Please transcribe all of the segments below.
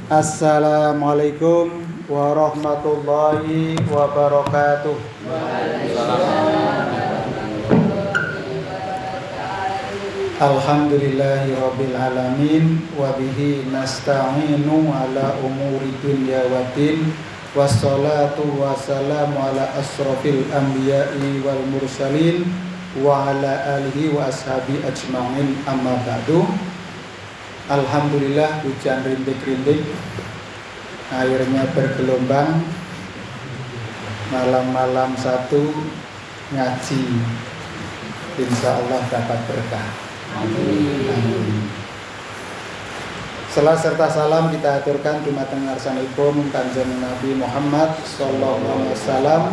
Assalamualaikum warahmatullahi wabarakatuh. Alhamdulillahirabbil alamin wa bihi nasta'inu ala umuri dunya waddin wassalatu wassalamu ala asrofil anbiya'i wal mursalin wa ala alihi wa ashabi ajma'in amma ba'du. Alhamdulillah hujan rintik-rintik, airnya bergelombang, malam-malam satu ngaji, insya Allah dapat berkah. Amin. Salam serta salam kita aturkan dumateng ngarsanipun Kanjeng Nabi Muhammad sallallahu alaihi wasallam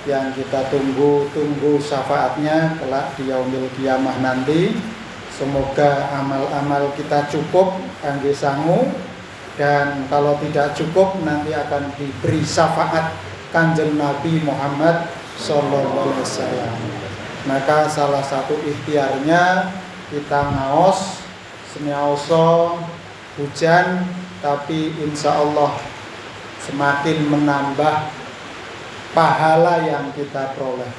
yang kita tunggu syafaatnya kelak di yaumil qiyamah nanti. Semoga amal-amal kita cukup kangge sangu, dan kalau tidak cukup nanti akan diberi syafaat Kanjeng Nabi Muhammad sallallahu alaihi wasallam. Maka salah satu ikhtiarnya kita ngaos senyaoso hujan, tapi insya Allah semakin menambah pahala yang kita peroleh.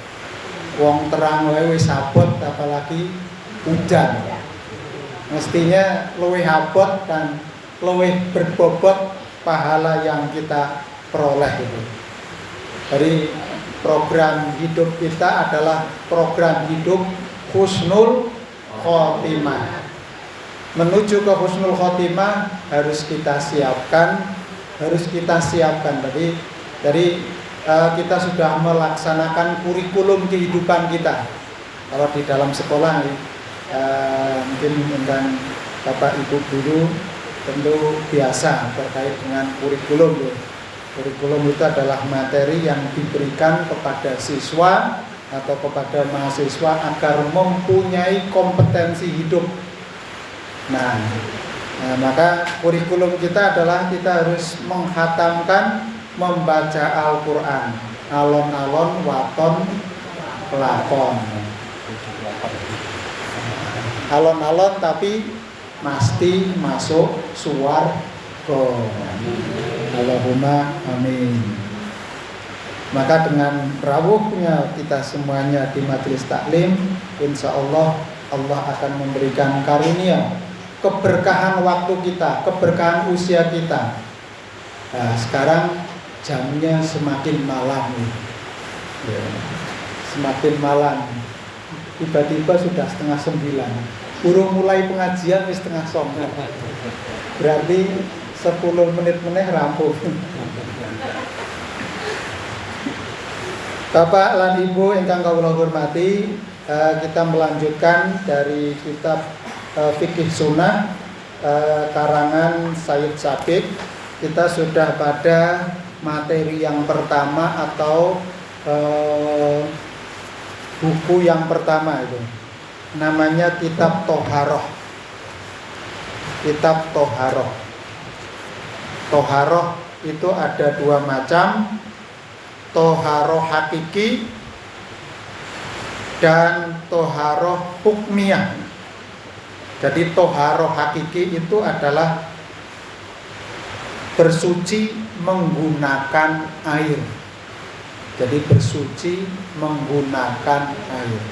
Wong terang wae wis abot, apalagi hujan. Mestinya luwih abot dan luwih berbobot pahala yang kita peroleh itu. Jadi program hidup kita adalah program hidup husnul khotimah. Menuju ke husnul khotimah harus kita siapkan. Jadi kita sudah melaksanakan kurikulum kehidupan kita. Kalau di dalam sekolah mungkin dengan Bapak Ibu guru tentu biasa terkait dengan kurikulum. Kurikulum itu adalah materi yang diberikan kepada siswa atau kepada mahasiswa agar mempunyai kompetensi hidup. Nah, maka kurikulum kita adalah kita harus menghatamkan membaca Al-Quran, alon-alon waton pelakon. Alon-alon tapi mesti masuk suwarga. Allahumma amin. Maka dengan rawuhnya kita semuanya di majelis taklim, insya Allah Allah akan memberikan karunia, keberkahan waktu kita, keberkahan usia kita. Nah, sekarang jamnya semakin malam, semakin malam. Tiba-tiba sudah 8:30. Urung mulai pengajian wis 8:30. Berarti 10 menit meneh rampung. Bapak lan Ibu ingkang kawula hormati, kita melanjutkan dari kitab Fikih Sunnah karangan Sayyid Sabiq. Kita sudah pada materi yang pertama atau buku yang pertama itu. Namanya Kitab Toharoh. Kitab Toharoh. Toharoh itu ada dua macam, toharoh hakiki dan toharoh hukmiyah. Jadi toharoh hakiki itu adalah bersuci menggunakan air. Jadi bersuci menggunakan air.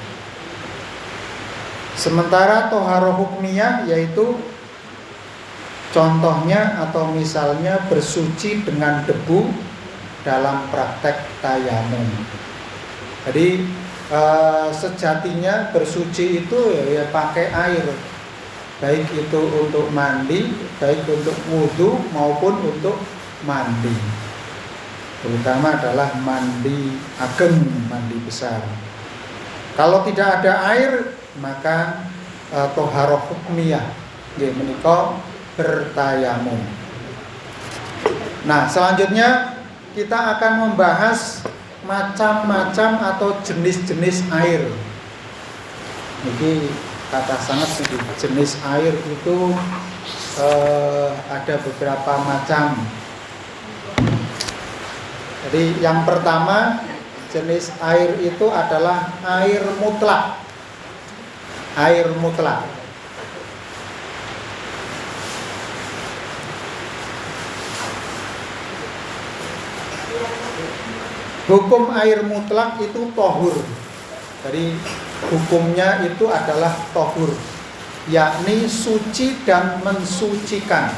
Sementara toharoh hukmiyah yaitu contohnya atau misalnya bersuci dengan debu dalam praktek tayamum. Jadi sejatinya bersuci itu ya pakai air, baik itu untuk mandi, baik untuk wudu maupun untuk mandi. Terutama adalah mandi ageng, mandi besar. Kalau tidak ada air, maka toharoh hukmiyah menika bertayamum. Nah, selanjutnya kita akan membahas macam-macam atau jenis-jenis air. Jadi kata sangat jenis air itu ada beberapa macam. Jadi yang pertama jenis air itu adalah air mutlak. Air mutlak. Hukum air mutlak itu tohur. Jadi hukumnya itu adalah tohur, yakni suci dan mensucikan.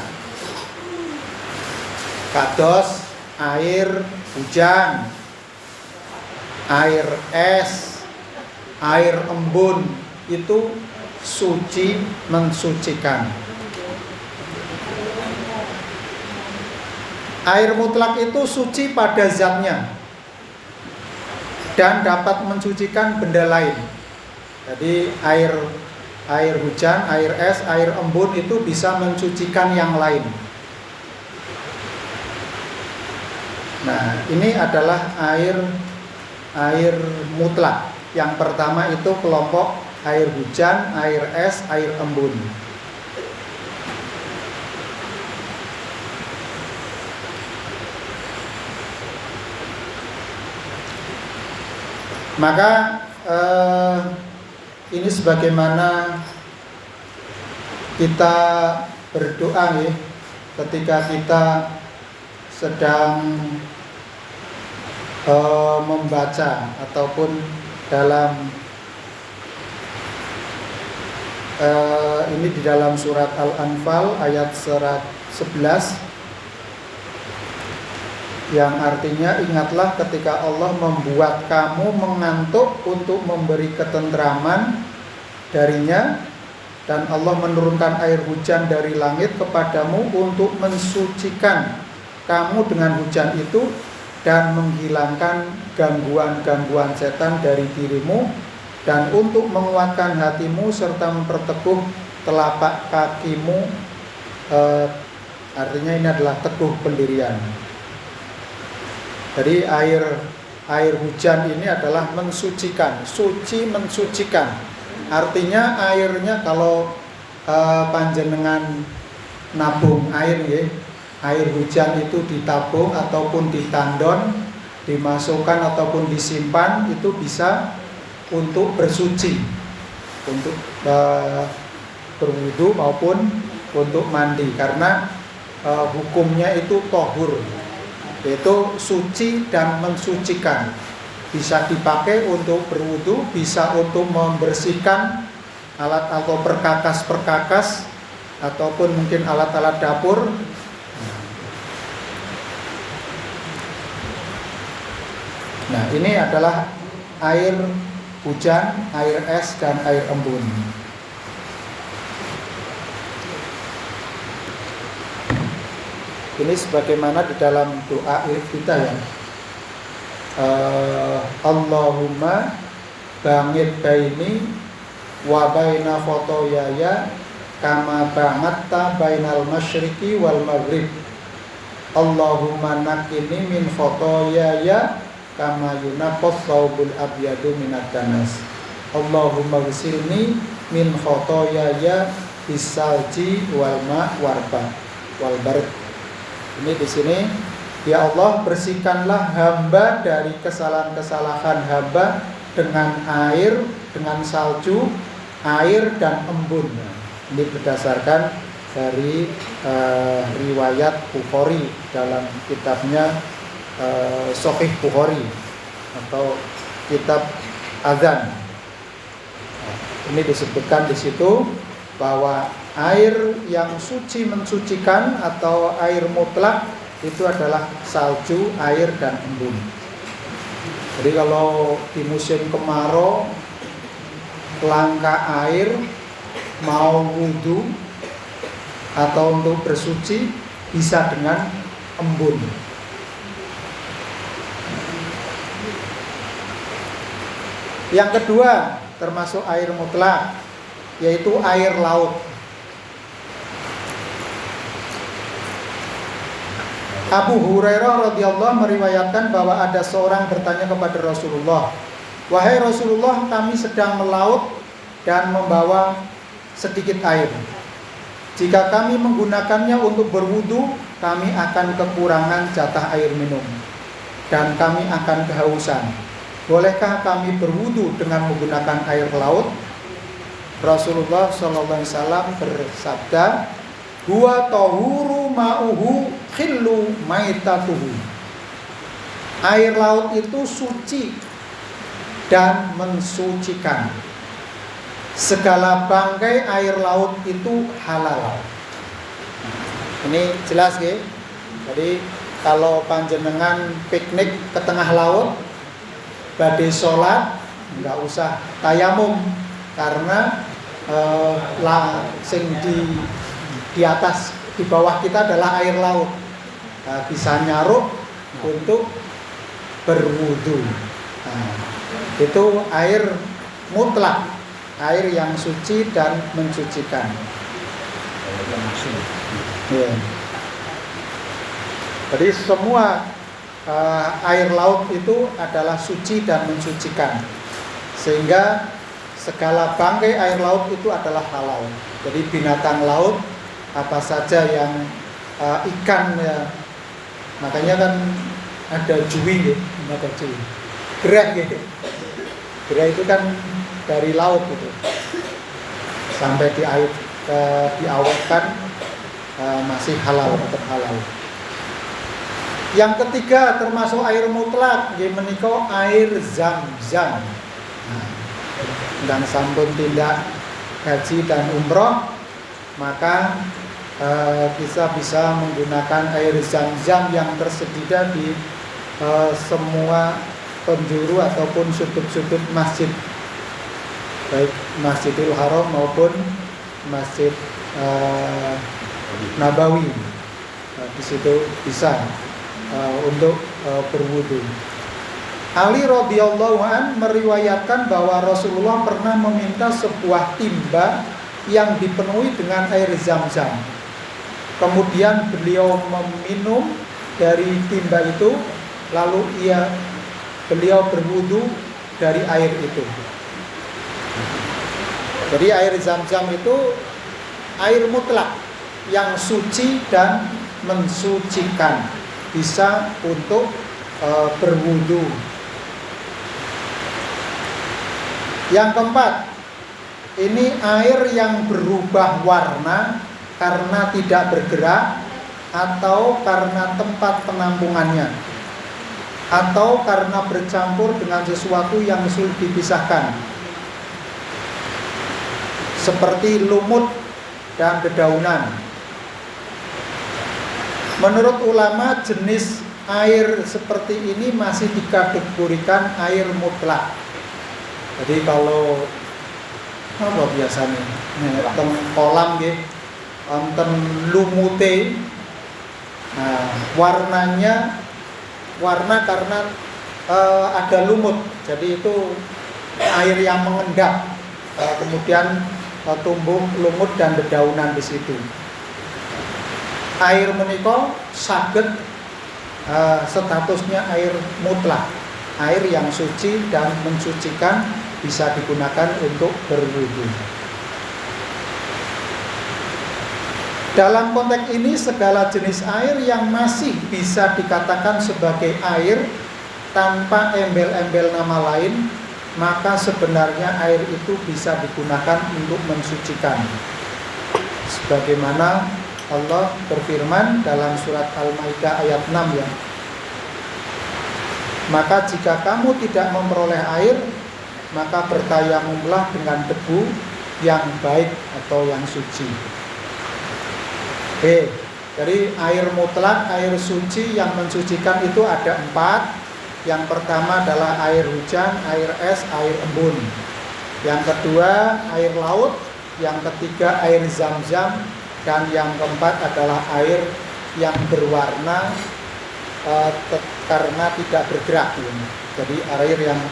Kados air hujan, air es, air embun itu suci mensucikan. Air mutlak itu suci pada zatnya dan dapat mensucikan benda lain. Jadi air hujan, air es, air embun itu bisa mensucikan yang lain. Nah, ini adalah air mutlak. Yang pertama itu kelompok air hujan, air es, air embun. Maka ini sebagaimana kita berdoa ya, ketika kita sedang membaca ataupun dalam ini di dalam surat Al-Anfal ayat 11 yang artinya, ingatlah ketika Allah membuat kamu mengantuk untuk memberi ketentraman darinya, dan Allah menurunkan air hujan dari langit kepadamu untuk mensucikan kamu dengan hujan itu dan menghilangkan gangguan-gangguan setan dari dirimu, dan untuk menguatkan hatimu serta memperteguh telapak kakimu. Artinya ini adalah teguh pendirian. Jadi air hujan ini adalah mensucikan, suci mensucikan. Artinya airnya kalau panjenengan nabung air ya, air hujan itu ditabung ataupun ditandon, dimasukkan ataupun disimpan, itu bisa untuk bersuci, untuk berwudu maupun untuk mandi, karena hukumnya itu tohur, yaitu suci dan mensucikan. Bisa dipakai untuk berwudu, bisa untuk membersihkan alat atau perkakas-perkakas, ataupun mungkin alat-alat dapur. Nah, ini adalah air hujan, air es, dan air embun. Ini sebagaimana di dalam doa kita ya, Allahumma bangit baini wa baina khotoyaya kama bangatta bainal masyriqi wal maghrib. Allahumma nakini min khotoyaya kama yunaqqas thawbul abyadu minad danas. Allahumma ghsilni min khotoyaya bisalji wal ma' wal bard. Ini di sini, ya Allah, bersihkanlah hamba dari kesalahan-kesalahan hamba dengan air, dengan salju, air dan embun. Ini berdasarkan dari riwayat Bukhari dalam kitabnya Sahih Bukhari atau kitab azan. Ini disebutkan di situ bahwa air yang suci mensucikan atau air mutlak itu adalah salju, air, dan embun. Jadi kalau di musim kemarau langka air, mau wudu atau untuk bersuci bisa dengan embun. Yang kedua termasuk air mutlak, yaitu air laut. Abu Hurairah radhiyallahu meriwayatkan bahwa ada seorang bertanya kepada Rasulullah, "Wahai Rasulullah, kami sedang melaut dan membawa sedikit air. Jika kami menggunakannya untuk berwudu, kami akan kekurangan jatah air minum dan kami akan kehausan. Bolehkah kami berwudu dengan menggunakan air laut?" Rasulullah SAW bersabda, "Huwa tahuru ma'uhu khillu maitatuhu." Air laut itu suci dan mensucikan. Segala bangkai air laut itu halal. Ini jelas ya. Jadi kalau panjenengan piknik ke tengah laut, badhe sholat, nggak usah tayamum karena sing di atas di bawah kita adalah air laut. Bisa nyaruk untuk berwudu. Itu air mutlak, air yang suci dan mensucikan. Ya. Jadi semua air laut itu adalah suci dan mensucikan, sehingga segala bangkai air laut itu adalah halal. Jadi binatang laut apa saja yang ikan ya, makanya kan ada juwi ya, ada juwi. Gereh gitu. Gereh itu kan dari laut gitu. Sampai diawetkan masih halal, tetap halal. Yang ketiga termasuk air mutlak, nggih menika air Zam-Zam. Dan sampun tindak haji dan umroh, maka kita bisa menggunakan air Zam-Zam yang tersedia di semua penjuru ataupun sudut-sudut masjid, baik Masjidil Haram maupun Masjid Nabawi. Di situ bisa untuk berwudu. Ali radhiyallahu an meriwayatkan bahwa Rasulullah pernah meminta sebuah timba yang dipenuhi dengan air Zam-Zam. Kemudian beliau meminum dari timba itu, lalu beliau berwudu dari air itu. Jadi air Zam-Zam itu air mutlak yang suci dan mensucikan, bisa untuk berwudu. Yang keempat, ini air yang berubah warna karena tidak bergerak, atau karena tempat penampungannya, atau karena bercampur dengan sesuatu yang sulit dipisahkan, seperti lumut dan dedaunan. Menurut ulama, jenis air seperti ini masih dikategorikan air mutlak. Jadi kalau apa biasanya teng kolam nggih wonten lumute, warna karena ada lumut, jadi itu air yang mengendap, kemudian tumbuh lumut dan dedaunan di situ. Air menika saged statusnya air mutlak, air yang suci dan mensucikan, bisa digunakan untuk berwudu. Dalam konteks ini, segala jenis air yang masih bisa dikatakan sebagai air tanpa embel-embel nama lain, maka sebenarnya air itu bisa digunakan untuk mensucikan. Sebagaimana Allah berfirman dalam surat Al-Maidah ayat 6 ya. Maka jika kamu tidak memperoleh air, maka bertayamumlah dengan debu yang baik atau yang suci. Jadi air mutlak, air suci yang mensucikan itu ada 4. Yang pertama adalah air hujan, air es, air embun. Yang kedua air laut. Yang ketiga air Zam-Zam. Dan yang keempat adalah air yang berwarna karena tidak bergerak. Jadi air yang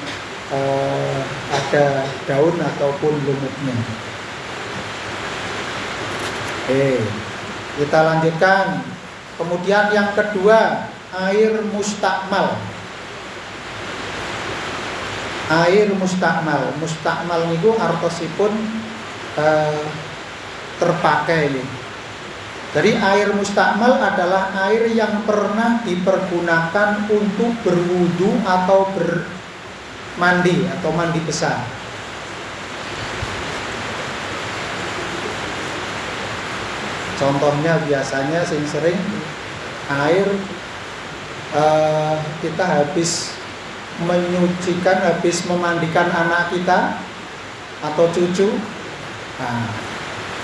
ada daun ataupun lumutnya. Kita lanjutkan. Kemudian yang kedua, air mustakmal. Air mustakmal. Mustakmal itu artosipun terpakai. Jadi air mustakmal adalah air yang pernah dipergunakan untuk berwudu atau mandi atau mandi besar. Contohnya biasanya sering air kita habis menyucikan, habis memandikan anak kita atau cucu, nah,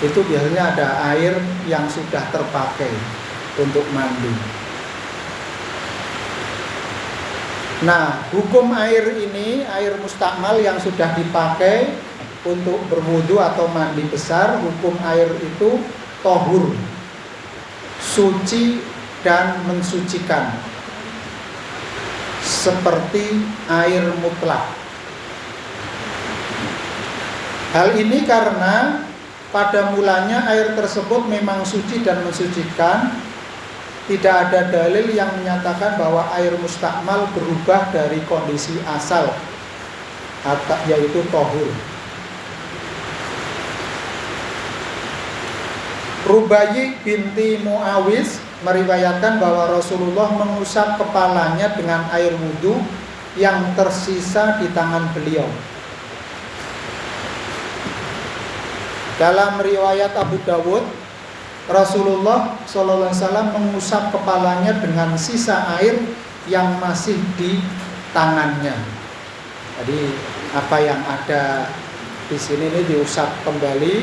itu biasanya ada air yang sudah terpakai untuk mandi. Nah, hukum air ini, air mustakmal yang sudah dipakai untuk berwudu atau mandi besar, hukum air itu tohur, suci dan mensucikan, seperti air mutlak. Hal ini karena pada mulanya air tersebut memang suci dan mensucikan. Tidak ada dalil yang menyatakan bahwa air mustakmal berubah dari kondisi asal, yaitu tohur. Rubayyi binti Muawiz meriwayatkan bahwa Rasulullah mengusap kepalanya dengan air wudhu yang tersisa di tangan beliau. Dalam riwayat Abu Dawud, Rasulullah SAW mengusap kepalanya dengan sisa air yang masih di tangannya. Jadi apa yang ada di sini ini diusap kembali,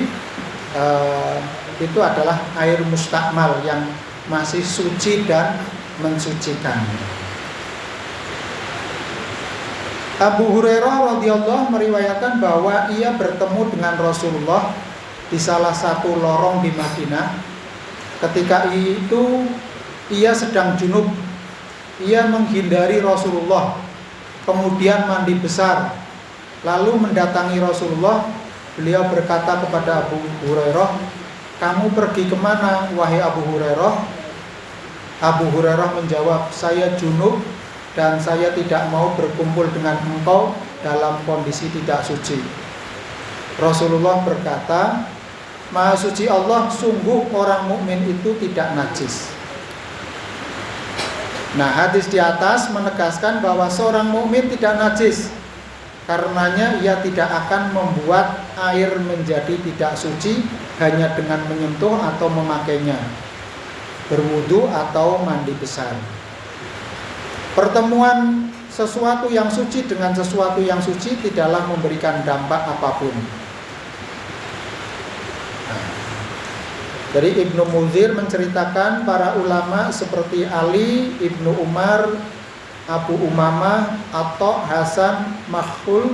itu adalah air mustakmal yang masih suci dan mensucikan. Abu Hurairah radhiyallahu meriwayatkan bahwa ia bertemu dengan Rasulullah di salah satu lorong di Madinah. Ketika itu ia sedang junub. Ia menghindari Rasulullah, kemudian mandi besar, lalu mendatangi Rasulullah. Beliau berkata kepada Abu Hurairah, "Kamu pergi kemana, wahai Abu Hurairah?" Abu Hurairah menjawab, "Saya junub dan saya tidak mau berkumpul dengan engkau dalam kondisi tidak suci." Rasulullah berkata, "Maha suci Allah, sungguh orang mukmin itu tidak najis." Nah, hadis di atas menegaskan bahwa seorang mukmin tidak najis. Karenanya ia tidak akan membuat air menjadi tidak suci hanya dengan menyentuh atau memakainya, berwudu atau mandi besar. Pertemuan sesuatu yang suci dengan sesuatu yang suci tidaklah memberikan dampak apapun. Dari Ibnu Munzir menceritakan para ulama seperti Ali, Ibnu Umar, Abu Umamah, Atta, Hasan, Makhul,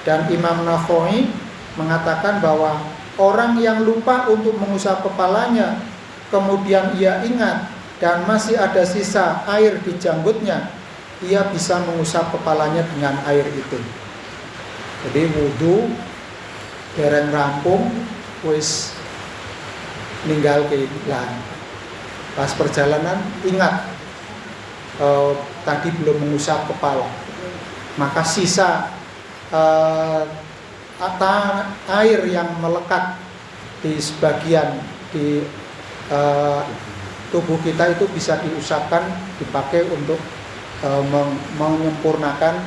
dan Imam Nakhoi mengatakan bahwa orang yang lupa untuk mengusap kepalanya, kemudian ia ingat dan masih ada sisa air di janggutnya, ia bisa mengusap kepalanya dengan air itu. Jadi wudu dereng rampung, wis ninggal ke lah. Pas perjalanan ingat tadi belum mengusap kepala, maka sisa air yang melekat di sebagian di tubuh kita itu bisa diusapkan, dipakai untuk menyempurnakan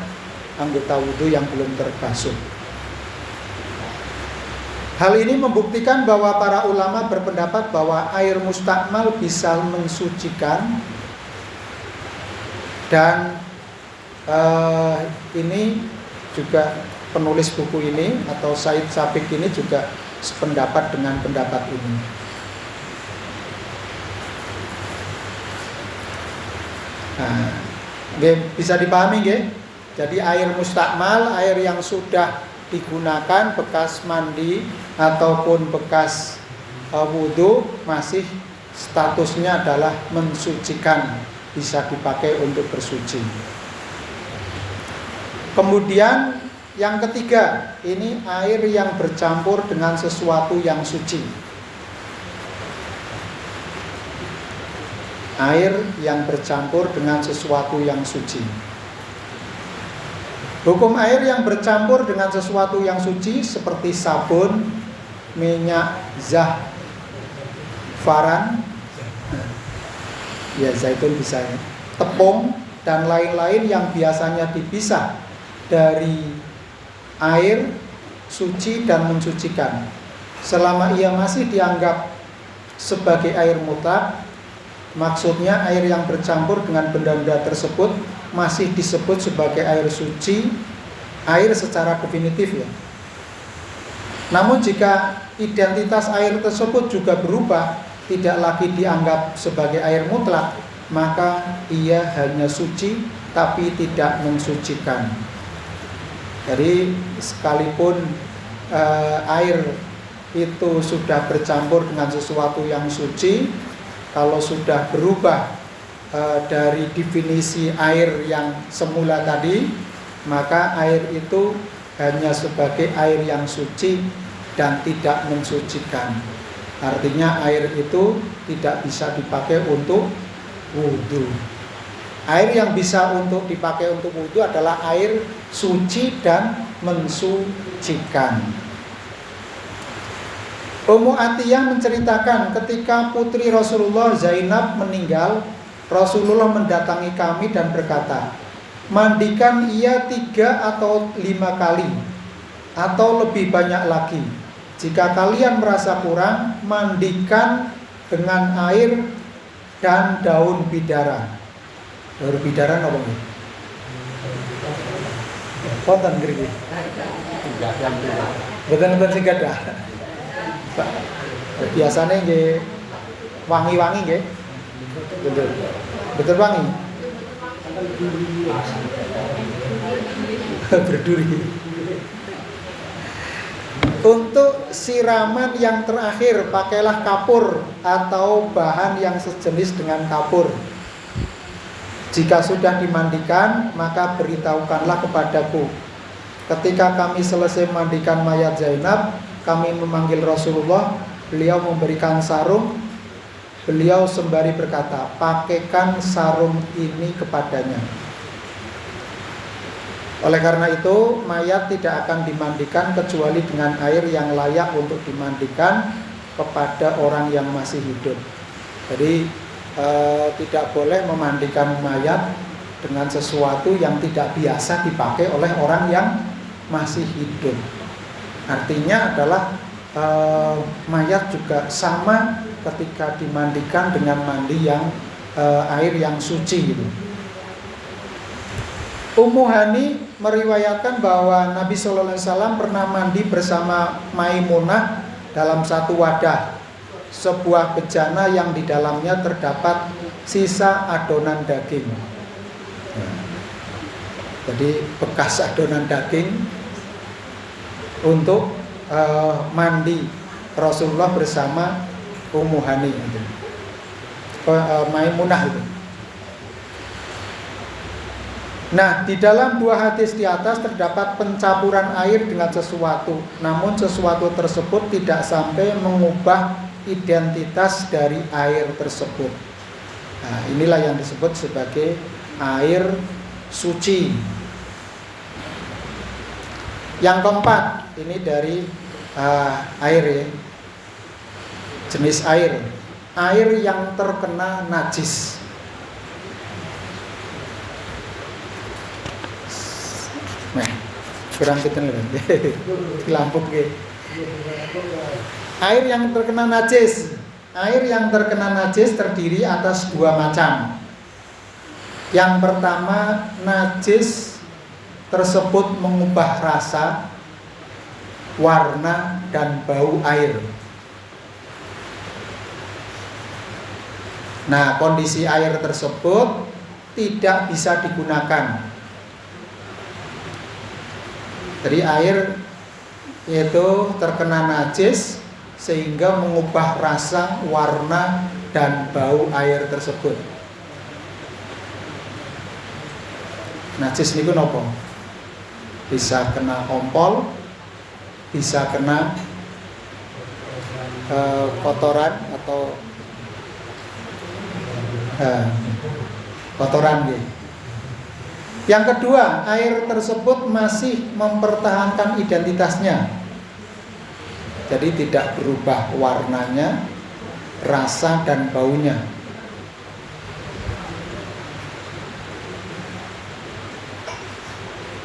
anggota wudu yang belum terbasuh. Hal ini membuktikan bahwa para ulama berpendapat bahwa air mustakmal bisa mensucikan, dan ini juga penulis buku ini atau Said Sabiq ini juga sependapat dengan pendapat ini. Nah, bisa dipahami nggih? Jadi air mustakmal, air yang sudah digunakan bekas mandi ataupun bekas wudu, masih statusnya adalah mensucikan, bisa dipakai untuk bersuci. Kemudian yang ketiga, ini air yang bercampur dengan sesuatu yang suci. Air yang bercampur dengan sesuatu yang suci. Hukum air yang bercampur dengan sesuatu yang suci seperti sabun, minyak za'faran, ya zaitun bisa, tepung dan lain-lain yang biasanya dipisah dari air suci dan mensucikan. Selama ia masih dianggap sebagai air mutlak, Maksudnya air yang bercampur dengan benda-benda tersebut masih disebut sebagai air suci, air secara definitif ya. Namun jika identitas air tersebut juga berubah, tidak lagi dianggap sebagai air mutlak, maka ia hanya suci tapi tidak mensucikan. Jadi sekalipun air itu sudah bercampur dengan sesuatu yang suci, kalau sudah berubah dari definisi air yang semula tadi, maka air itu hanya sebagai air yang suci dan tidak mensucikan. Artinya air itu tidak bisa dipakai untuk wudhu. Air yang bisa untuk dipakai untuk wudhu adalah air suci dan mensucikan. Ummu Atiyah menceritakan ketika putri Rasulullah Zainab meninggal, Rasulullah mendatangi kami dan berkata, mandikan ia 3 atau 5 kali atau lebih banyak lagi. Jika kalian merasa kurang, mandikan dengan air dan daun bidara. Daun bidara apa nih? Konten ngriki. Betul-betul sing gadah. Biasanya nggih wangi-wangi nggih. Betul. Betul wangi. Berduri. Untuk siraman yang terakhir, pakailah kapur atau bahan yang sejenis dengan kapur. Jika sudah dimandikan, maka beritahukanlah kepadaku. Ketika kami selesai memandikan mayat Zainab, kami memanggil Rasulullah. Beliau memberikan sarung. Beliau sembari berkata, pakaikan sarung ini kepadanya. Oleh karena itu, mayat tidak akan dimandikan kecuali dengan air yang layak untuk dimandikan kepada orang yang masih hidup. Jadi tidak boleh memandikan mayat dengan sesuatu yang tidak biasa dipakai oleh orang yang masih hidup. Artinya adalah mayat juga sama ketika dimandikan dengan mandi yang air yang suci gitu. Ummu Hani meriwayatkan bahwa Nabi SAW pernah mandi bersama Maimunah dalam satu wadah, sebuah bejana yang di dalamnya terdapat sisa adonan daging. Jadi bekas adonan daging untuk mandi Rasulullah bersama Ummu Hani itu. Maimunah itu. Nah, di dalam 2 hadis di atas terdapat pencampuran air dengan sesuatu, namun sesuatu tersebut tidak sampai mengubah identitas dari air tersebut. Nah, inilah yang disebut sebagai air suci. Yang keempat, ini dari air ya, jenis air yang terkena najis. Nah, kurang kita lampuk ke. Air yang terkena najis. Air yang terkena najis terdiri atas 2 macam. Yang pertama, najis tersebut mengubah rasa, warna, dan bau air. Nah, kondisi air tersebut tidak bisa digunakan. Jadi air itu terkena najis sehingga mengubah rasa, warna, dan bau air tersebut. Najis niku napa? Bisa kena ompol, bisa kena kotoran atau kotoran gitu. Yang kedua, air tersebut masih mempertahankan identitasnya. Jadi tidak berubah warnanya, rasa dan baunya.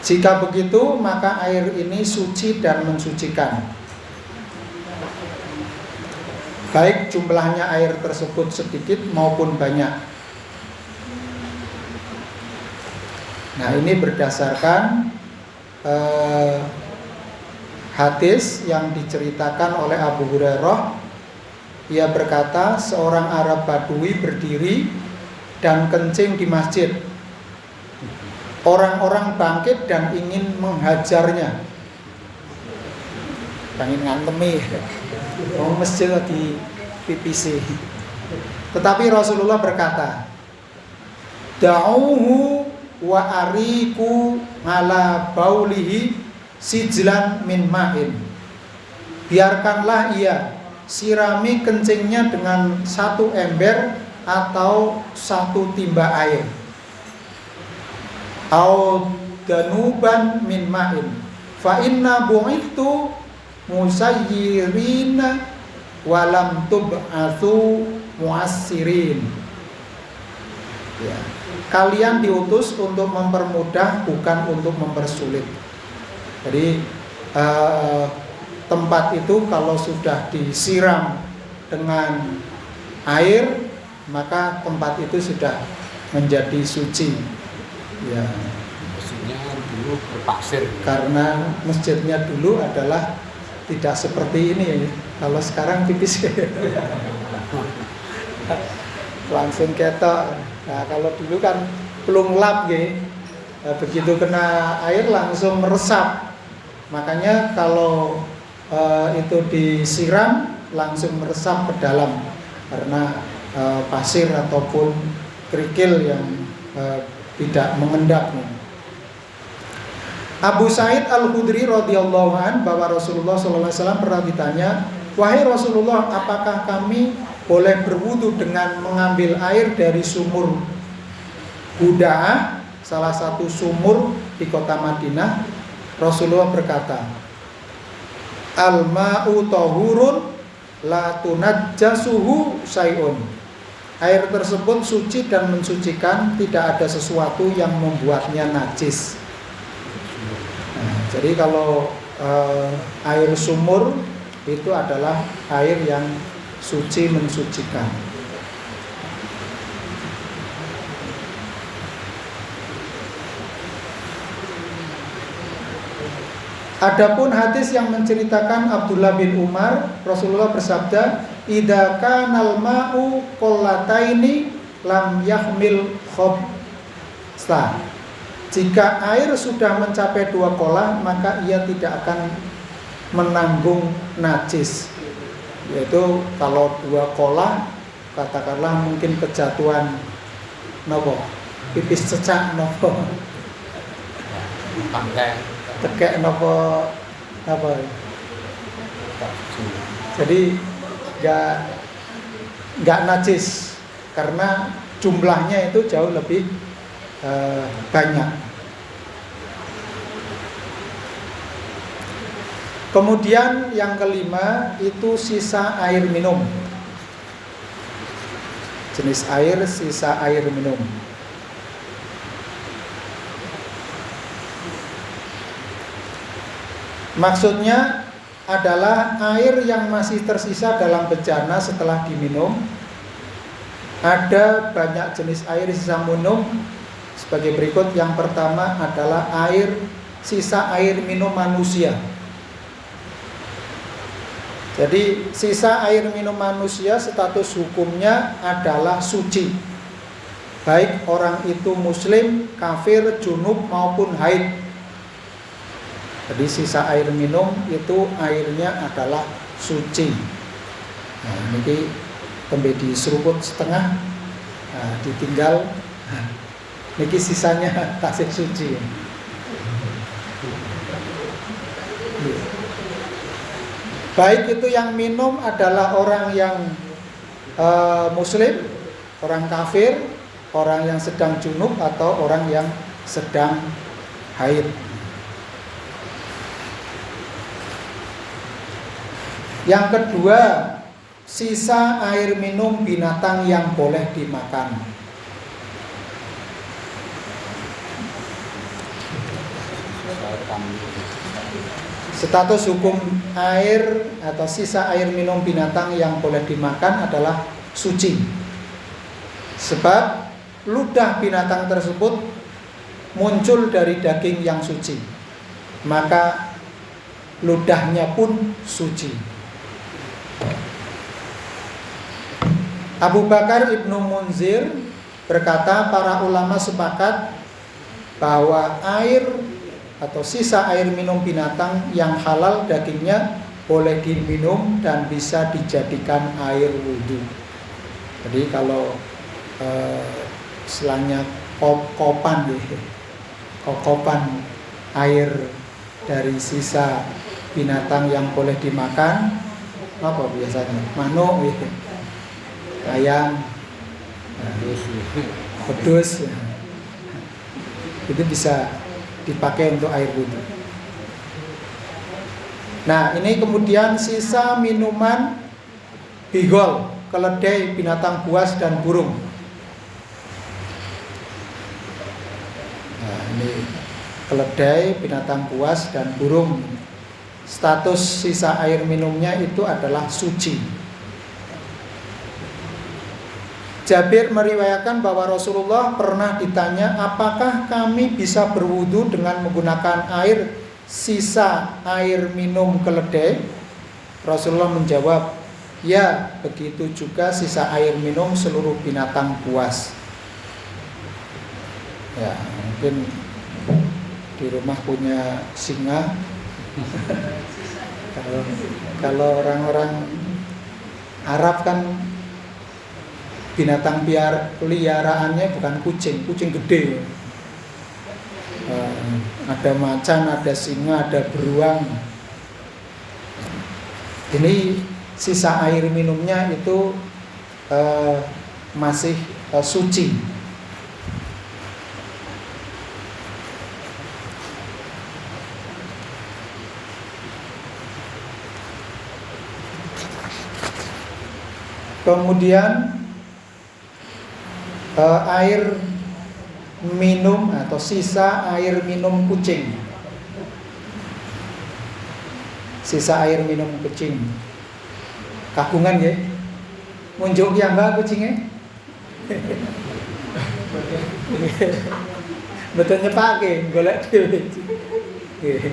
Jika begitu, maka air ini suci dan mensucikan. baik jumlahnya air tersebut sedikit maupun banyak. Nah, ini berdasarkan hadis yang diceritakan oleh Abu Hurairah. Ia berkata, seorang Arab Badui berdiri dan kencing di masjid. Orang-orang bangkit dan ingin menghajarnya. Pengen ngantemi. Oh, masjid di PPC. Tetapi Rasulullah berkata, da'uhu wa ariku ala baulihi sijlan min ma'in. Biarkanlah ia, sirami kencingnya dengan satu ember atau satu timba air. Au danuban min ma'in. Fa inna bu'ithu musayyirina walam tub'athu muassirin. Ya. Kalian diutus untuk mempermudah, bukan untuk mempersulit. Jadi tempat itu kalau sudah disiram dengan air, maka tempat itu sudah menjadi suci. Ya. Maksudnya dulu berpasir. Karena masjidnya dulu adalah tidak seperti ini ya. Kalau sekarang tipis langsung ketok. Nah, kalau dulu kan pelung lap ya. Nah, begitu kena air langsung meresap. Makanya kalau itu disiram langsung meresap ke dalam karena pasir ataupun kerikil yang tidak mengendap. Abu Sa'id Al-Khudri radhiyallahu an bahwa Rasulullah SAW pernah ditanya, wahai Rasulullah, apakah kami boleh berwudu dengan mengambil air dari sumur Buda'ah, salah satu sumur di kota Madinah? Rasulullah berkata, al-ma'u tahurun la tunajjasuhu syai'un. Air tersebut suci dan mensucikan, tidak ada sesuatu yang membuatnya najis. Nah, jadi kalau air sumur itu adalah air yang suci mensucikan. Adapun hadis yang menceritakan Abdullah bin Umar, Rasulullah bersabda, idza kanal ma'u qollataini lam yahmil khobsta. Jika air sudah mencapai 2 kolah, maka ia tidak akan menanggung najis. Yaitu kalau 2 kolah, katakanlah mungkin kejatuhan nopo, pipis cecak nopo, tekek nopo apa. Jadi nggak najis karena jumlahnya itu jauh lebih banyak. Kemudian yang kelima itu sisa air minum. Jenis air, sisa air minum. Maksudnya adalah air yang masih tersisa dalam bejana setelah diminum. Ada banyak jenis air sisa minum sebagai berikut. Yang pertama adalah sisa air minum manusia. Jadi sisa air minum manusia status hukumnya adalah suci, baik orang itu muslim, kafir, junub maupun haid. Jadi sisa air minum itu airnya adalah suci. Nah, ini tembe diseruput setengah, nah, ditinggal, ini sisanya tasik suci. Baik itu yang minum adalah orang yang muslim, orang kafir, orang yang sedang junub atau orang yang sedang haid. Yang kedua, sisa air minum binatang yang boleh dimakan. Status hukum air atau sisa air minum binatang yang boleh dimakan adalah suci. Sebab ludah binatang tersebut muncul dari daging yang suci, maka ludahnya pun suci. Abu Bakar Ibnu Munzir berkata, para ulama sepakat bahwa air atau sisa air minum binatang yang halal dagingnya boleh diminum dan bisa dijadikan air wudhu. Jadi kalau selanya kopan air dari sisa binatang yang boleh dimakan, apa biasanya? Manuk, ayam, pedus, itu bisa dipakai untuk air wudhu. Nah, ini kemudian sisa minuman bigol, keledai, binatang buas dan burung. Nah, ini keledai, binatang buas dan burung. Status sisa air minumnya itu adalah suci. Jabir meriwayatkan bahwa Rasulullah pernah ditanya, apakah kami bisa berwudu dengan menggunakan air sisa air minum keledai? Rasulullah menjawab, ya, begitu juga sisa air minum seluruh binatang buas. Ya, mungkin di rumah punya singa. Kalau orang-orang Arab kan binatang peliharaannya bukan kucing gede. Ada macan, ada singa, ada beruang. Ini sisa air minumnya itu masih suci. Kemudian air minum atau sisa air minum kucing. Sisa air minum kucing. Kagungan ya. Munjuk ya mbak kucingnya. Betul nyepake, golek dhewe. Nggih.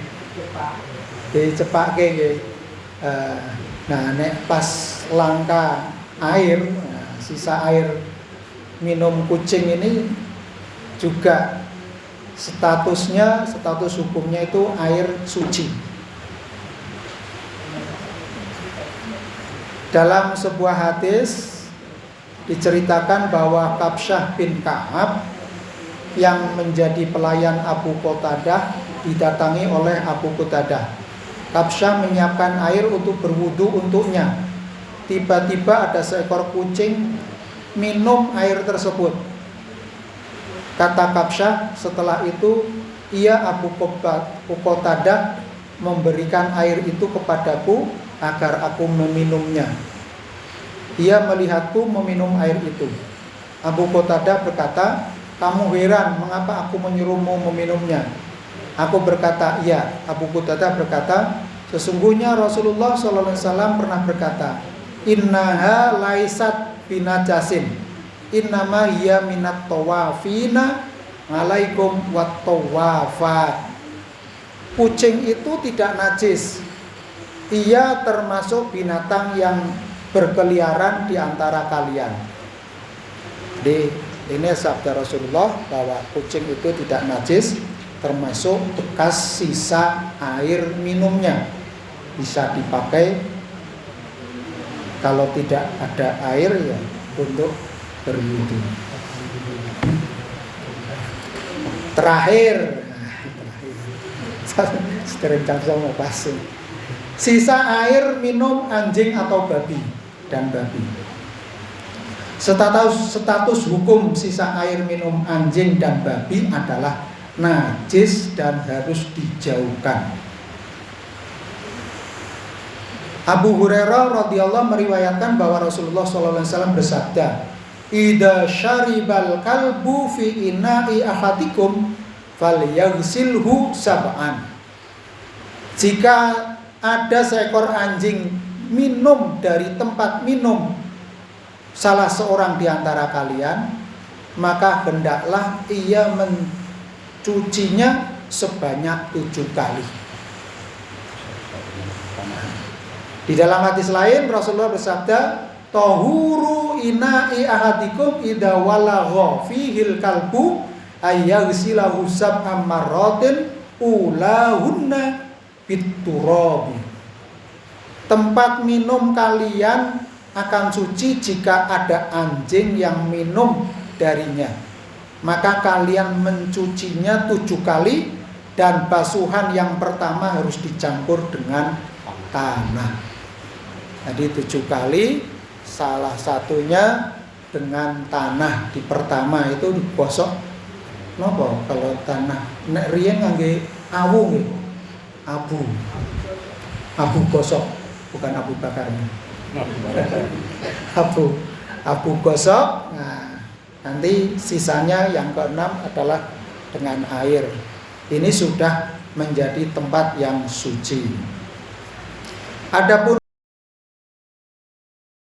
Dicepake nggih. Nah, nek pas langka air, sisa air minum kucing ini juga status hukumnya itu air suci. Dalam sebuah hadis diceritakan bahwa Kabsyah bin Ka'ab yang menjadi pelayan Abu Qatadah didatangi oleh Abu Qatadah. Kabsyah menyiapkan air untuk berwudu untuknya. Tiba-tiba ada seekor kucing minum air tersebut. Kata Kabsyah, setelah itu ia Abu Qatadah memberikan air itu kepadaku agar aku meminumnya. Ia melihatku meminum air itu. Abu Qatadah berkata, kamu heran mengapa aku menyuruhmu meminumnya? Aku berkata, iya. Abu Qatadah berkata, sesungguhnya Rasulullah SAW pernah berkata, innaha laisat binajasin, innama hiya minat tawafina alaikum wat tawafat. Kucing itu tidak najis. Ia termasuk binatang yang berkeliaran di antara kalian. Jadi ini sabda Rasulullah bahwa kucing itu tidak najis, termasuk bekas sisa air minumnya, bisa dipakai. Kalau tidak ada air ya untuk berwudu. Terakhir, seterencang sama pasir. Sisa air minum anjing atau babi dan babi. Status hukum sisa air minum anjing dan babi adalah najis dan harus dijauhkan. Abu Hurairah radhiyallahu meriwayatkan bahwa Rasulullah SAW bersabda, "Idza syaribal kalbu fi ina'i ahadikum falyaghsilhu sab'an." Jika ada seekor anjing minum dari tempat minum salah seorang di antara kalian, maka hendaklah ia mencucinya sebanyak 7 kali. Di dalam hadis lain Rasulullah bersabda, "Tahuru ina'i ahadikum idza walagha fihil kalbu ayyaghsilahu sab'a marratin ulahunna biturabi." Tempat minum kalian akan suci jika ada anjing yang minum darinya. Maka kalian mencucinya 7 kali, dan basuhan yang pertama harus dicampur dengan tanah. Jadi 7 kali, salah satunya dengan tanah. Di pertama itu digosok. Napa kalau tanah nek riyen ngangge awu nggih. Abu gosok, bukan abu bakarnya. Abu gosok. Nah, nanti sisanya yang keenam adalah dengan air. Ini sudah menjadi tempat yang suci. Adapun